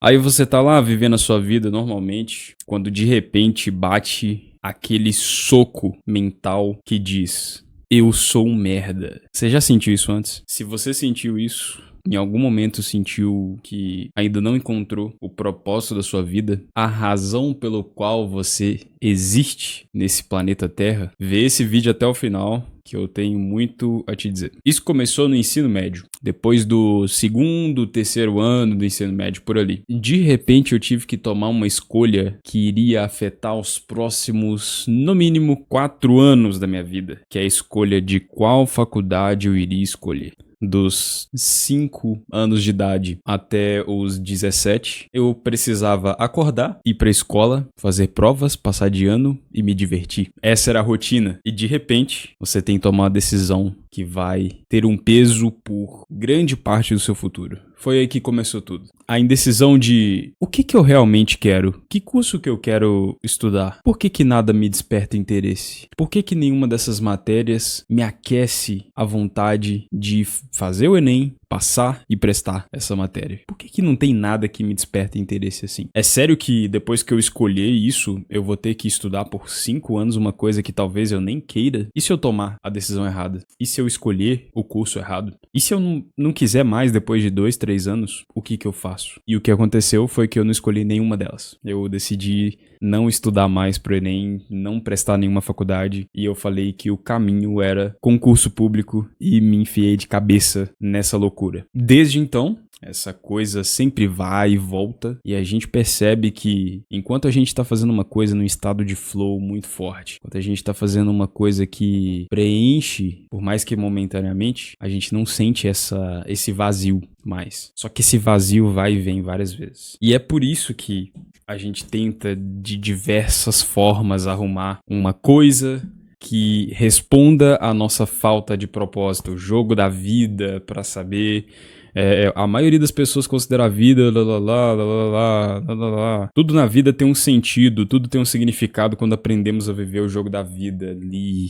Aí você tá lá vivendo a sua vida normalmente, quando de repente bate aquele soco mental que diz: eu sou um merda. Você já sentiu isso antes? Se você sentiu isso, em algum momento sentiu que ainda não encontrou o propósito da sua vida, a razão pelo qual você existe nesse planeta Terra, vê esse vídeo até o final, que eu tenho muito a te dizer. Isso começou no ensino médio, depois do segundo, terceiro ano do ensino médio, por ali. De repente eu tive que tomar uma escolha que iria afetar os próximos, no mínimo, 4 anos da minha vida, que é a escolha de qual faculdade eu iria escolher. Dos 5 anos de idade até os 17, eu precisava acordar, ir pra escola, fazer provas, passar de ano e me divertir. Essa era a rotina. E de repente, você tem que tomar uma decisão que vai ter um peso por grande parte do seu futuro. Foi aí que começou tudo. A indecisão de o que eu realmente quero? Que curso que eu quero estudar? Por que nada me desperta interesse? Por que nenhuma dessas matérias me aquece a vontade de fazer o Enem, passar e prestar essa matéria? Por que não tem nada que me desperta interesse assim? É sério que depois que eu escolher isso, eu vou ter que estudar por 5 anos uma coisa que talvez eu nem queira? E se eu tomar a decisão errada? E se eu escolher o curso errado? E se eu não quiser mais depois de 2, 3 anos? O que eu faço? E o que aconteceu foi que eu não escolhi nenhuma delas. Eu decidi não estudar mais pro Enem, não prestar nenhuma faculdade, e eu falei que o caminho era concurso público e me enfiei de cabeça nessa loucura. Desde então, essa coisa sempre vai e volta, e a gente percebe que enquanto a gente tá fazendo uma coisa num estado de flow muito forte, enquanto a gente tá fazendo uma coisa que preenche, por mais que momentaneamente, a gente não sente esse vazio mais. Só que esse vazio vai e vem várias vezes. E é por isso que a gente tenta de diversas formas arrumar uma coisa que responda à nossa falta de propósito, o jogo da vida pra saber. A maioria das pessoas considera a vida tudo na vida tem um sentido, tudo tem um significado quando aprendemos a viver o jogo da vida ali,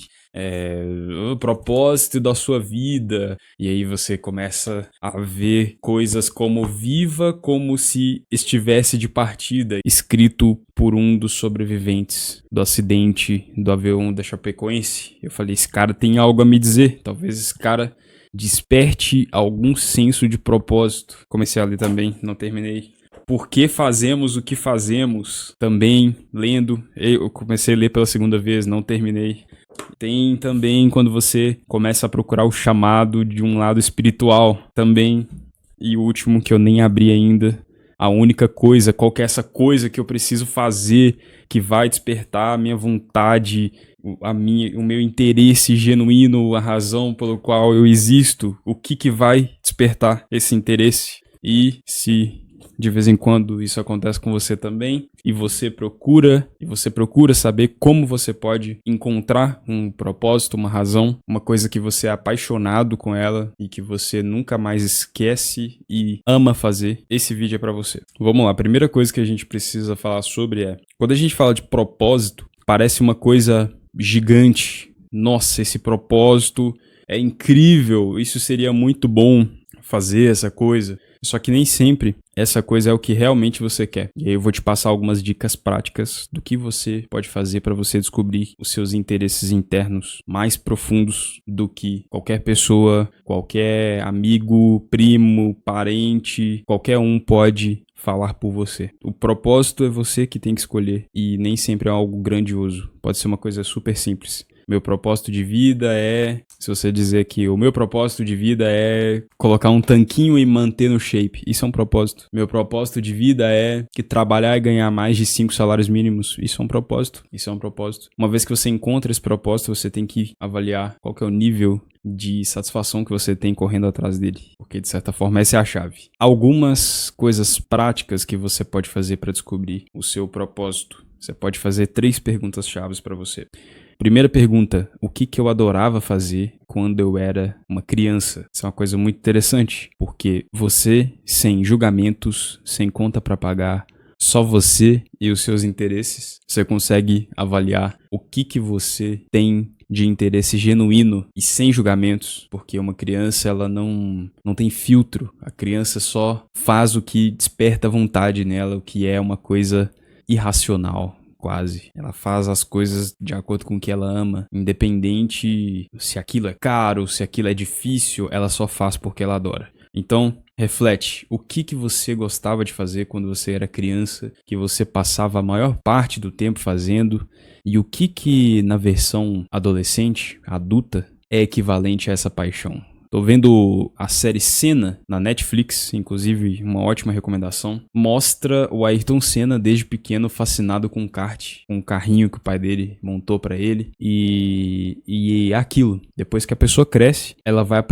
o propósito da sua vida, e aí você começa a ver coisas como viva como se estivesse de partida, escrito por um dos sobreviventes do acidente do avião da Chapecoense. Eu falei, esse cara tem algo a me dizer, talvez esse cara desperte algum senso de propósito. Comecei a ler também, não terminei. Por que fazemos o que fazemos? Também lendo. Eu comecei a ler pela segunda vez, não terminei. Tem também quando você começa a procurar o chamado de um lado espiritual. Também. E o último que eu nem abri ainda. A única coisa, qual que é essa coisa que eu preciso fazer que vai despertar a minha vontade, o meu interesse genuíno, a razão pelo qual eu existo, o que vai despertar esse interesse? E se de vez em quando isso acontece com você também, e você procura saber como você pode encontrar um propósito, uma razão, uma coisa que você é apaixonado com ela e que você nunca mais esquece e ama fazer, esse vídeo é pra você. Vamos lá, a primeira coisa que a gente precisa falar sobre quando a gente fala de propósito, parece uma coisa gigante. Nossa, esse propósito é incrível, isso seria muito bom fazer essa coisa. Só que nem sempre essa coisa é o que realmente você quer. E aí eu vou te passar algumas dicas práticas do que você pode fazer para você descobrir os seus interesses internos mais profundos do que qualquer pessoa, qualquer amigo, primo, parente, qualquer um pode falar por você. O propósito é você que tem que escolher e nem sempre é algo grandioso. Pode ser uma coisa super simples. Meu propósito de vida se você dizer que o meu propósito de vida é colocar um tanquinho e manter no shape, isso é um propósito. Meu propósito de vida é que trabalhar e ganhar mais de 5 salários mínimos, isso é um propósito. Isso é um propósito. Uma vez que você encontra esse propósito, você tem que avaliar qual que é o nível de satisfação que você tem correndo atrás dele, porque de certa forma essa é a chave. Algumas coisas práticas que você pode fazer para descobrir o seu propósito. Você pode fazer 3 perguntas-chave para você. Primeira pergunta, o que eu adorava fazer quando eu era uma criança? Isso é uma coisa muito interessante, porque você, sem julgamentos, sem conta para pagar, só você e os seus interesses, você consegue avaliar o que você tem de interesse genuíno e sem julgamentos, porque uma criança ela não tem filtro, a criança só faz o que desperta vontade nela, o que é uma coisa irracional. Quase. Ela faz as coisas de acordo com o que ela ama. Independente se aquilo é caro, se aquilo é difícil, ela só faz porque ela adora. Então, reflete. O que você gostava de fazer quando você era criança, que você passava a maior parte do tempo fazendo, e o que na versão adolescente, adulta, é equivalente a essa paixão. Tô vendo a série Senna na Netflix, inclusive uma ótima recomendação. Mostra o Ayrton Senna desde pequeno fascinado com kart, com um carrinho que o pai dele montou pra ele. E aquilo, depois que a pessoa cresce, ela vai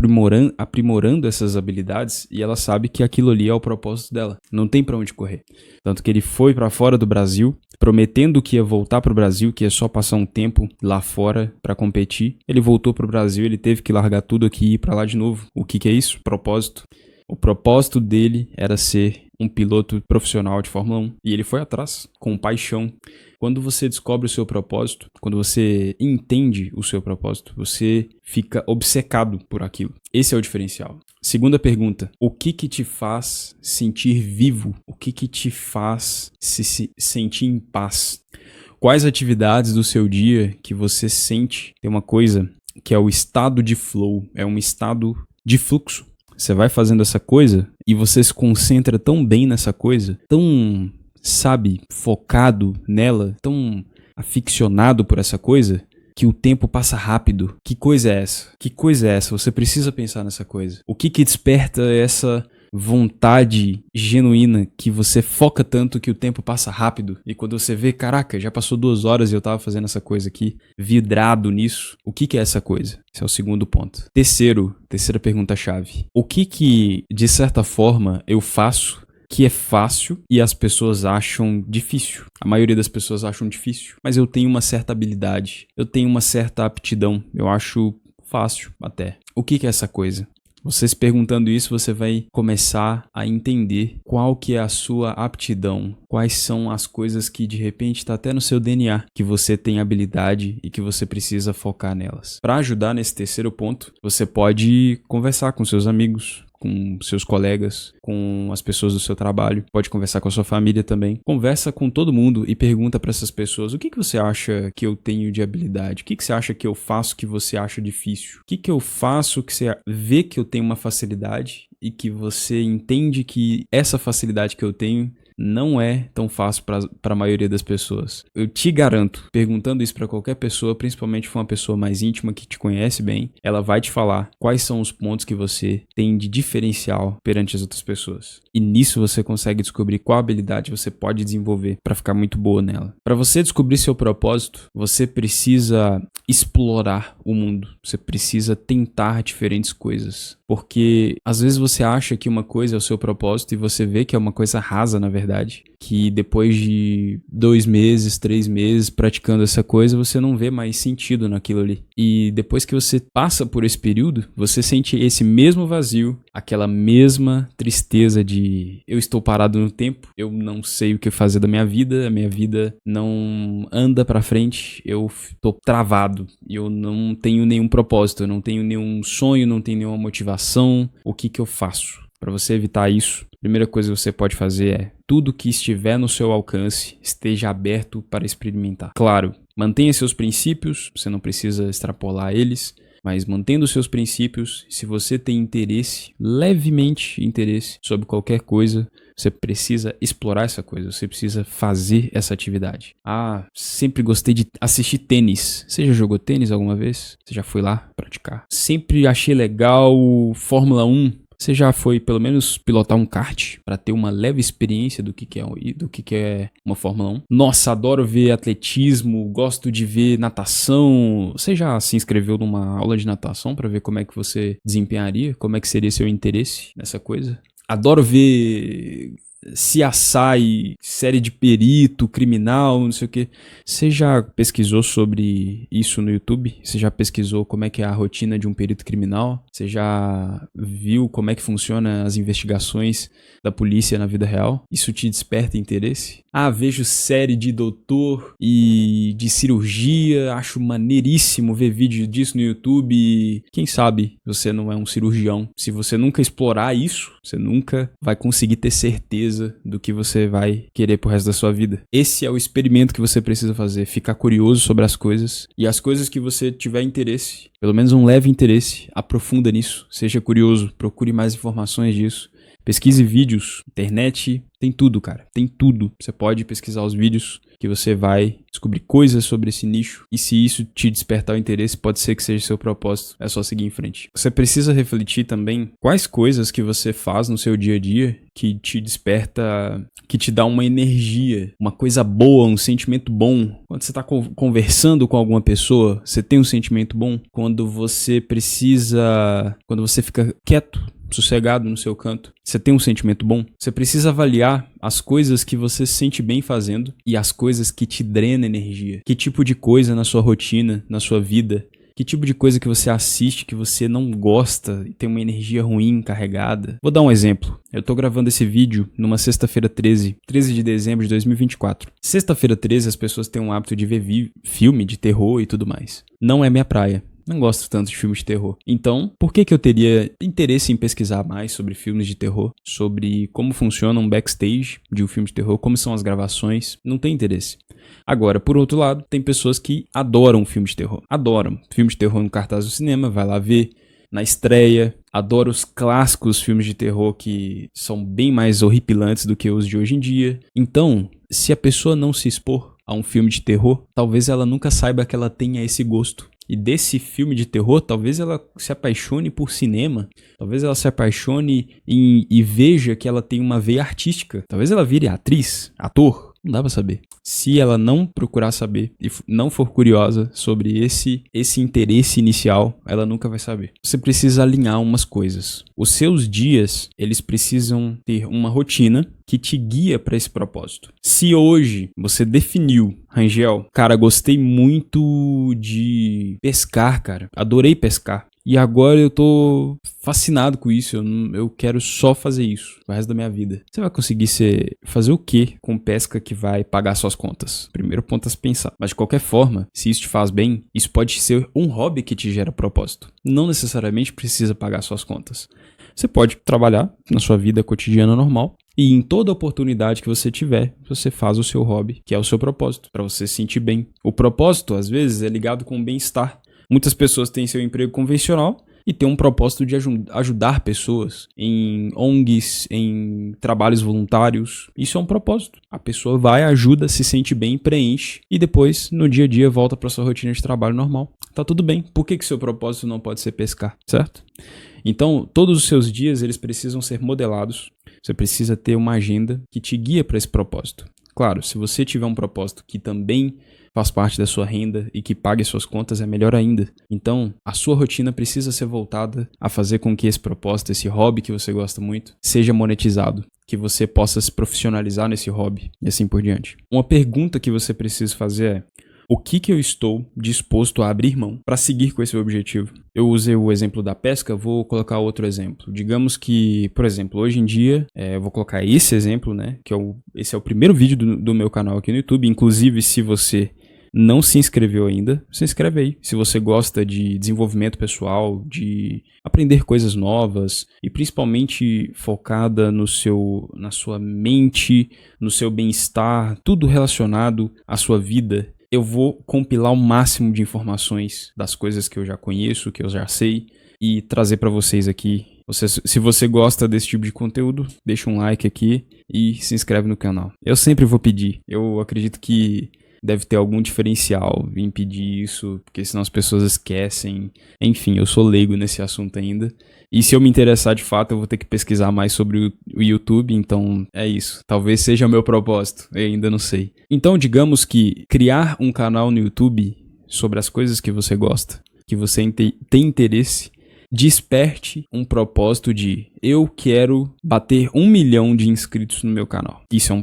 aprimorando essas habilidades e ela sabe que aquilo ali é o propósito dela. Não tem pra onde correr. Tanto que ele foi pra fora do Brasil, prometendo que ia voltar pro Brasil, que ia só passar um tempo lá fora pra competir. Ele voltou pro Brasil, ele teve que largar tudo aqui e ir pra lá de novo. O que é isso? Propósito. O propósito dele era ser um piloto profissional de Fórmula 1. E ele foi atrás, com paixão. Quando você descobre o seu propósito, quando você entende o seu propósito, você fica obcecado por aquilo. Esse é o diferencial. Segunda pergunta. O que te faz sentir vivo? O que te faz se sentir em paz? Quais atividades do seu dia que você sente? Tem uma coisa que é o estado de flow. É um estado de fluxo. Você vai fazendo essa coisa e você se concentra tão bem nessa coisa, tão, focado nela, tão aficionado por essa coisa, que o tempo passa rápido. Que coisa é essa? Que coisa é essa? Você precisa pensar nessa coisa. O que desperta essa vontade genuína que você foca tanto que o tempo passa rápido e quando você vê, caraca, já passou 2 horas e eu tava fazendo essa coisa aqui, vidrado nisso. O que é essa coisa? Esse é o segundo ponto. Terceira pergunta-chave. O que de certa forma eu faço que é fácil e as pessoas acham difícil? A maioria das pessoas acham difícil, mas eu tenho uma certa habilidade, eu tenho uma certa aptidão, eu acho fácil até. O que é essa coisa? Você se perguntando isso, você vai começar a entender qual que é a sua aptidão, quais são as coisas que de repente está até no seu DNA, que você tem habilidade e que você precisa focar nelas. Para ajudar nesse terceiro ponto, você pode conversar com seus amigos, com seus colegas, com as pessoas do seu trabalho, pode conversar com a sua família também. Conversa com todo mundo e pergunta para essas pessoas: o que você acha que eu tenho de habilidade? O que você acha que eu faço que você acha difícil? O que eu faço que você vê que eu tenho uma facilidade e que você entende que essa facilidade que eu tenho não é tão fácil para a maioria das pessoas. Eu te garanto, perguntando isso para qualquer pessoa, principalmente se for uma pessoa mais íntima que te conhece bem, ela vai te falar quais são os pontos que você tem de diferencial perante as outras pessoas. E nisso você consegue descobrir qual habilidade você pode desenvolver para ficar muito boa nela. Para você descobrir seu propósito, você precisa explorar o mundo. Você precisa tentar diferentes coisas. Porque às vezes você acha que uma coisa é o seu propósito e você vê que é uma coisa rasa, na verdade. Que depois de 2 meses, 3 meses praticando essa coisa, você não vê mais sentido naquilo ali. E depois que você passa por esse período, você sente esse mesmo vazio, aquela mesma tristeza de eu estou parado no tempo, eu não sei o que fazer da minha vida, a minha vida não anda pra frente, eu tô travado, eu não tenho nenhum propósito, eu não tenho nenhum sonho, não tenho nenhuma motivação. O que eu faço? Para você evitar isso, a primeira coisa que você pode fazer é tudo que estiver no seu alcance, esteja aberto para experimentar. Claro, mantenha seus princípios, você não precisa extrapolar eles, mas mantendo os seus princípios, se você tem interesse, levemente interesse sobre qualquer coisa, você precisa explorar essa coisa, você precisa fazer essa atividade. Ah, sempre gostei de assistir tênis. Você já jogou tênis alguma vez? Você já foi lá praticar? Sempre achei legal Fórmula 1. Você já foi, pelo menos, pilotar um kart para ter uma leve experiência do que é uma Fórmula 1? Nossa, adoro ver atletismo, gosto de ver natação. Você já se inscreveu numa aula de natação para ver como é que você desempenharia? Como é que seria seu interesse nessa coisa? Adoro ver CSI, série de perito, criminal, não sei o que. Você já pesquisou sobre isso no YouTube? Você já pesquisou como é que é a rotina de um perito criminal? Você já viu como é que funciona as investigações da polícia na vida real? Isso te desperta interesse? Vejo série de doutor e de cirurgia, acho maneiríssimo ver vídeo disso no YouTube e quem sabe você não é um cirurgião. Se você nunca explorar isso, você nunca vai conseguir ter certeza do que você vai querer pro resto da sua vida. Esse é o experimento que você precisa fazer, ficar curioso sobre as coisas e as coisas que você tiver interesse, pelo menos um leve interesse, aprofunda nisso, seja curioso, procure mais informações disso. Pesquise vídeos, internet, tem tudo, cara. Tem tudo. Você pode pesquisar os vídeos que você vai descobrir coisas sobre esse nicho. E se isso te despertar o interesse, pode ser que seja seu propósito. É só seguir em frente. Você precisa refletir também quais coisas que você faz no seu dia a dia que te desperta, que te dá uma energia, uma coisa boa, um sentimento bom. Quando você está conversando com alguma pessoa, você tem um sentimento bom. Quando você fica quieto, sossegado no seu canto, você tem um sentimento bom. Você precisa avaliar as coisas que você se sente bem fazendo e as coisas que te drenam energia. Que tipo de coisa na sua rotina, na sua vida, que tipo de coisa que você assiste que você não gosta e tem uma energia ruim carregada. Vou dar um exemplo. Eu tô gravando esse vídeo numa sexta-feira 13 de dezembro de 2024. Sexta-feira 13 as pessoas têm um hábito de ver filme de terror e tudo mais. Não é minha praia. Não gosto tanto de filmes de terror. Então, por que eu teria interesse em pesquisar mais sobre filmes de terror? Sobre como funciona um backstage de um filme de terror, como são as gravações? Não tem interesse. Agora, por outro lado, tem pessoas que adoram filme de terror. Adoram filme de terror no cartaz do cinema, vai lá ver na estreia. Adoro os clássicos filmes de terror que são bem mais horripilantes do que os de hoje em dia. Então, se a pessoa não se expor a um filme de terror, talvez ela nunca saiba que ela tenha esse gosto. E desse filme de terror, talvez ela se apaixone por cinema. Talvez ela se apaixone e veja que ela tem uma veia artística. Talvez ela vire atriz, ator. Não dá pra saber. Se ela não procurar saber e não for curiosa sobre esse interesse inicial, ela nunca vai saber. Você precisa alinhar umas coisas. Os seus dias, eles precisam ter uma rotina que te guia para esse propósito. Se hoje você definiu, Rangel, cara, gostei muito de pescar, cara. Adorei pescar. E agora eu tô fascinado com isso, eu quero só fazer isso o resto da minha vida. Você vai conseguir fazer o que com pesca que vai pagar suas contas? Primeiro ponto a se pensar. Mas de qualquer forma, se isso te faz bem, isso pode ser um hobby que te gera propósito. Não necessariamente precisa pagar suas contas. Você pode trabalhar na sua vida cotidiana normal e em toda oportunidade que você tiver, você faz o seu hobby, que é o seu propósito, para você se sentir bem. O propósito, às vezes, é ligado com o bem-estar. Muitas pessoas têm seu emprego convencional e têm um propósito de ajudar pessoas em ONGs, em trabalhos voluntários. Isso é um propósito. A pessoa vai, ajuda, se sente bem, preenche e depois, no dia a dia, volta para sua rotina de trabalho normal. Tá tudo bem. Por que seu propósito não pode ser pescar, certo? Então, todos os seus dias, eles precisam ser modelados. Você precisa ter uma agenda que te guia para esse propósito. Claro, se você tiver um propósito que também faz parte da sua renda e que pague suas contas, é melhor ainda. Então, a sua rotina precisa ser voltada a fazer com que esse propósito, esse hobby que você gosta muito, seja monetizado, que você possa se profissionalizar nesse hobby e assim por diante. Uma pergunta que você precisa fazer é: o que eu estou disposto a abrir mão para seguir com esse objetivo? Eu usei o exemplo da pesca, vou colocar outro exemplo. Digamos que, por exemplo, hoje em dia, eu vou colocar esse exemplo, né? Esse é o primeiro vídeo do meu canal aqui no YouTube. Inclusive, se você não se inscreveu ainda, se inscreve aí. Se você gosta de desenvolvimento pessoal, de aprender coisas novas e principalmente focada na sua mente, no seu bem-estar, tudo relacionado à sua vida, eu vou compilar o máximo de informações das coisas que eu já conheço, que eu já sei e trazer para vocês aqui. Se você gosta desse tipo de conteúdo, deixa um like aqui e se inscreve no canal. Eu sempre vou pedir. Eu acredito que deve ter algum diferencial em pedir isso, porque senão as pessoas esquecem. Enfim, eu sou leigo nesse assunto ainda. E se eu me interessar de fato, eu vou ter que pesquisar mais sobre o YouTube, então é isso. Talvez seja o meu propósito, eu ainda não sei. Então, digamos que criar um canal no YouTube sobre as coisas que você gosta, que você tem interesse, Desperte um propósito de eu quero bater 1 milhão de inscritos no meu canal. Isso é um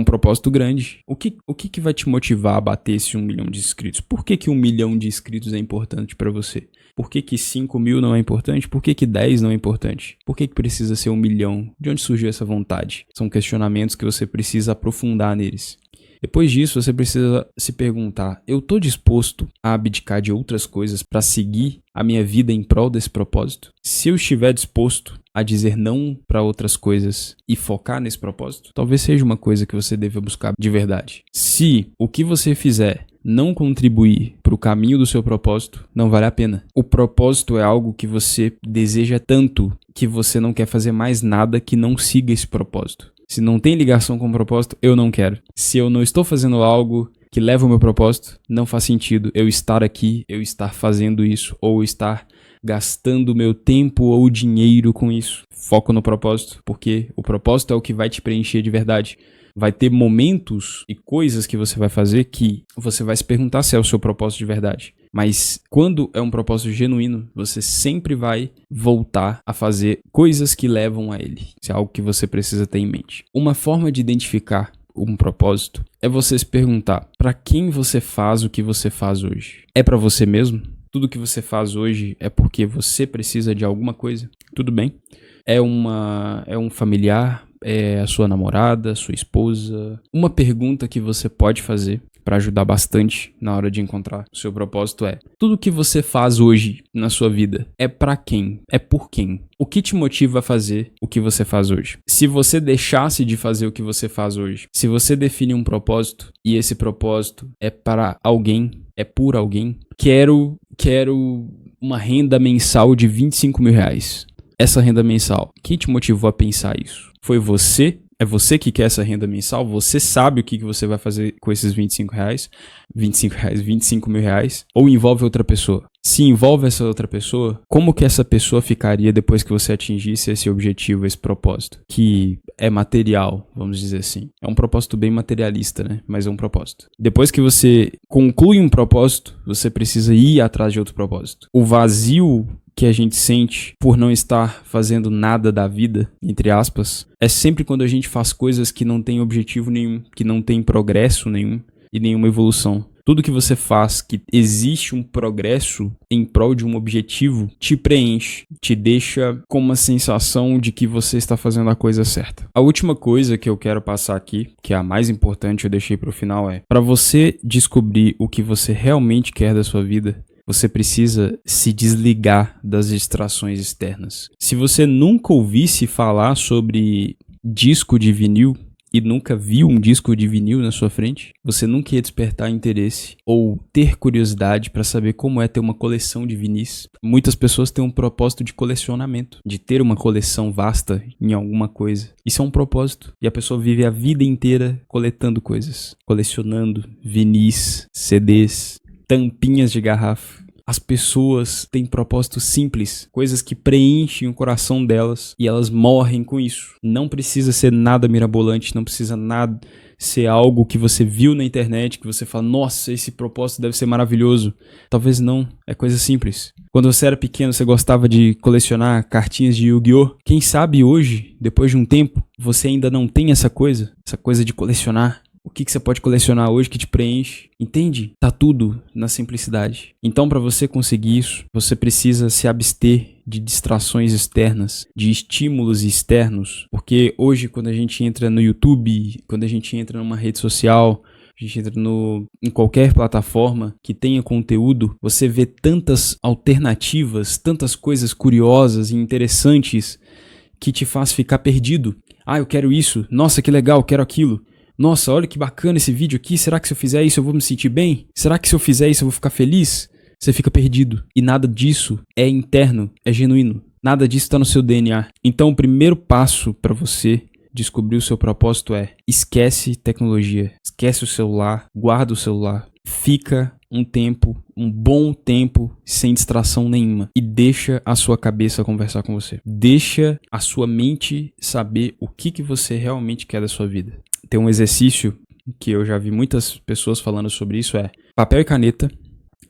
propósito grande. O que vai te motivar a bater esse 1 milhão de inscritos? Por que 1 milhão de inscritos é importante pra você? Por que 5 mil não é importante? Por que 10 não é importante? Por que precisa ser 1 milhão? De onde surgiu essa vontade? São questionamentos que você precisa aprofundar neles. Depois disso, você precisa se perguntar, eu tô disposto a abdicar de outras coisas para seguir a minha vida em prol desse propósito? Se eu estiver disposto a dizer não para outras coisas e focar nesse propósito, talvez seja uma coisa que você deva buscar de verdade. Se o que você fizer não contribuir para o caminho do seu propósito, não vale a pena. O propósito é algo que você deseja tanto que você não quer fazer mais nada que não siga esse propósito. Se não tem ligação com o propósito, eu não quero. Se eu não estou fazendo algo que leva ao meu propósito, não faz sentido eu estar aqui, eu estar fazendo isso, ou estar gastando meu tempo ou dinheiro com isso. Foco no propósito, porque o propósito é o que vai te preencher de verdade. Vai ter momentos e coisas que você vai fazer que você vai se perguntar se é o seu propósito de verdade. Mas quando é um propósito genuíno, você sempre vai voltar a fazer coisas que levam a ele. Isso é algo que você precisa ter em mente. Uma forma de identificar um propósito é você se perguntar: para quem você faz o que você faz hoje? É para você mesmo? Tudo que você faz hoje é porque você precisa de alguma coisa? Tudo bem. É um familiar? É a sua namorada, sua esposa? Uma pergunta que você pode fazer para ajudar bastante na hora de encontrar o seu propósito é: tudo que você faz hoje na sua vida é para quem? É por quem? O que te motiva a fazer o que você faz hoje? Se você deixasse de fazer o que você faz hoje, se você define um propósito e esse propósito é para alguém, é por alguém, quero uma renda mensal de 25 mil reais. Essa renda mensal, quem te motivou a pensar isso? Foi você? É você que quer essa renda mensal? Você sabe o que você vai fazer com esses 25 mil reais? Ou envolve outra pessoa? Se envolve essa outra pessoa, como que essa pessoa ficaria depois que você atingisse esse objetivo, esse propósito? Que é material, vamos dizer assim. É um propósito bem materialista, né? Mas é um propósito. Depois que você conclui um propósito, você precisa ir atrás de outro propósito. O vazio que a gente sente por não estar fazendo nada da vida, entre aspas, é sempre quando a gente faz coisas que não tem objetivo nenhum, que não tem progresso nenhum e nenhuma evolução. Tudo que você faz que existe um progresso em prol de um objetivo te preenche, te deixa com uma sensação de que você está fazendo a coisa certa. A última coisa que eu quero passar aqui, que é a mais importante, eu deixei para o final, é: para você descobrir o que você realmente quer da sua vida, você precisa se desligar das distrações externas. Se você nunca ouvisse falar sobre disco de vinil e nunca viu um disco de vinil na sua frente, você nunca ia despertar interesse ou ter curiosidade para saber como é ter uma coleção de vinis. Muitas pessoas têm um propósito de colecionamento, de ter uma coleção vasta em alguma coisa. Isso é um propósito. E a pessoa vive a vida inteira coletando coisas, colecionando vinis, CDs, tampinhas de garrafa. As pessoas têm propósitos simples, coisas que preenchem o coração delas e elas morrem com isso. Não precisa ser nada mirabolante, não precisa nada ser algo que você viu na internet, que você fala: nossa, esse propósito deve ser maravilhoso. Talvez não, é coisa simples. Quando você era pequeno, você gostava de colecionar cartinhas de Yu-Gi-Oh! Quem sabe hoje, depois de um tempo, você ainda não tem essa coisa de colecionar. O que você pode colecionar hoje que te preenche? Entende? Tá tudo na simplicidade. Então, para você conseguir isso, você precisa se abster de distrações externas, de estímulos externos. Porque hoje, quando a gente entra no YouTube, quando a gente entra numa rede social, a gente entra em qualquer plataforma que tenha conteúdo, você vê tantas alternativas, tantas coisas curiosas e interessantes que te faz ficar perdido. Ah, eu quero isso. Nossa, que legal, eu quero aquilo. Nossa, olha que bacana esse vídeo aqui. Será que se eu fizer isso eu vou me sentir bem? Será que se eu fizer isso eu vou ficar feliz? Você fica perdido. E nada disso é interno, é genuíno. Nada disso está no seu DNA. Então o primeiro passo para você descobrir o seu propósito é: esquece tecnologia. Esquece o celular, guarda o celular. Fica um bom tempo, sem distração nenhuma. E deixa a sua cabeça conversar com você. Deixa a sua mente saber o que você realmente quer da sua vida. Tem um exercício que eu já vi muitas pessoas falando sobre isso, é papel e caneta,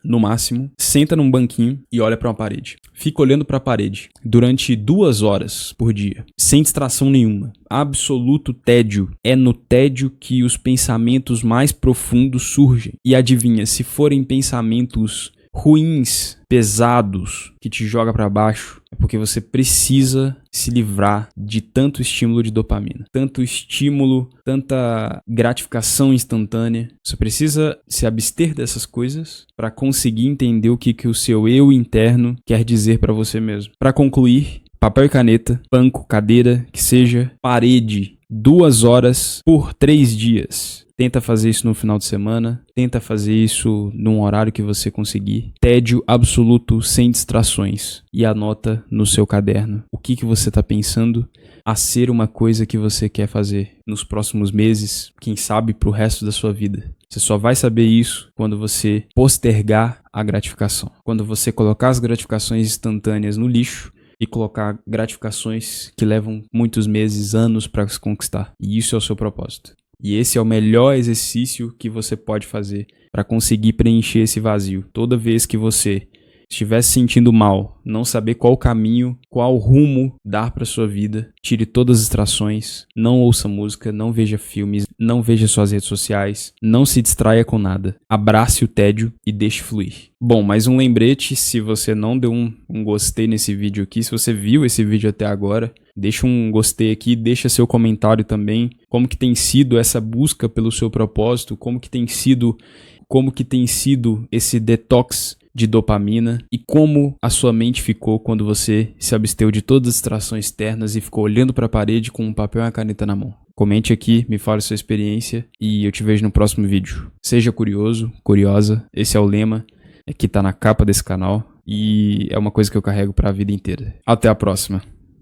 no máximo, senta num banquinho e olha pra uma parede. Fica olhando pra parede durante 2 horas por dia, sem distração nenhuma. Absoluto tédio. É no tédio que os pensamentos mais profundos surgem. E adivinha, se forem pensamentos ruins, pesados, que te joga pra baixo, é porque você precisa se livrar de tanto estímulo de dopamina, tanto estímulo, tanta gratificação instantânea. Você precisa se abster dessas coisas para conseguir entender o que o seu eu interno quer dizer para você mesmo. Para concluir, papel e caneta, banco, cadeira, que seja, parede, 2 horas por 3 dias. Tenta fazer isso no final de semana, tenta fazer isso num horário que você conseguir. Tédio absoluto, sem distrações. E anota no seu caderno o que você está pensando a ser uma coisa que você quer fazer nos próximos meses, quem sabe pro resto da sua vida. Você só vai saber isso quando você postergar a gratificação. Quando você colocar as gratificações instantâneas no lixo e colocar gratificações que levam muitos meses, anos para se conquistar. E isso é o seu propósito. E esse é o melhor exercício que você pode fazer para conseguir preencher esse vazio. Toda vez que você estiver se sentindo mal, não saber qual caminho, qual rumo dar para sua vida, tire todas as distrações, não ouça música, não veja filmes, não veja suas redes sociais, não se distraia com nada. Abrace o tédio e deixe fluir. Bom, mais um lembrete, se você não deu um gostei nesse vídeo aqui, se você viu esse vídeo até agora, deixa um gostei aqui, deixa seu comentário também, como que tem sido essa busca pelo seu propósito, como que tem sido esse detox de dopamina e como a sua mente ficou quando você se absteu de todas as distrações externas e ficou olhando para a parede com um papel e uma caneta na mão. Comente aqui, me fale sua experiência e eu te vejo no próximo vídeo. Seja curioso, curiosa, esse é o lema que tá na capa desse canal e é uma coisa que eu carrego para a vida inteira. Até a próxima.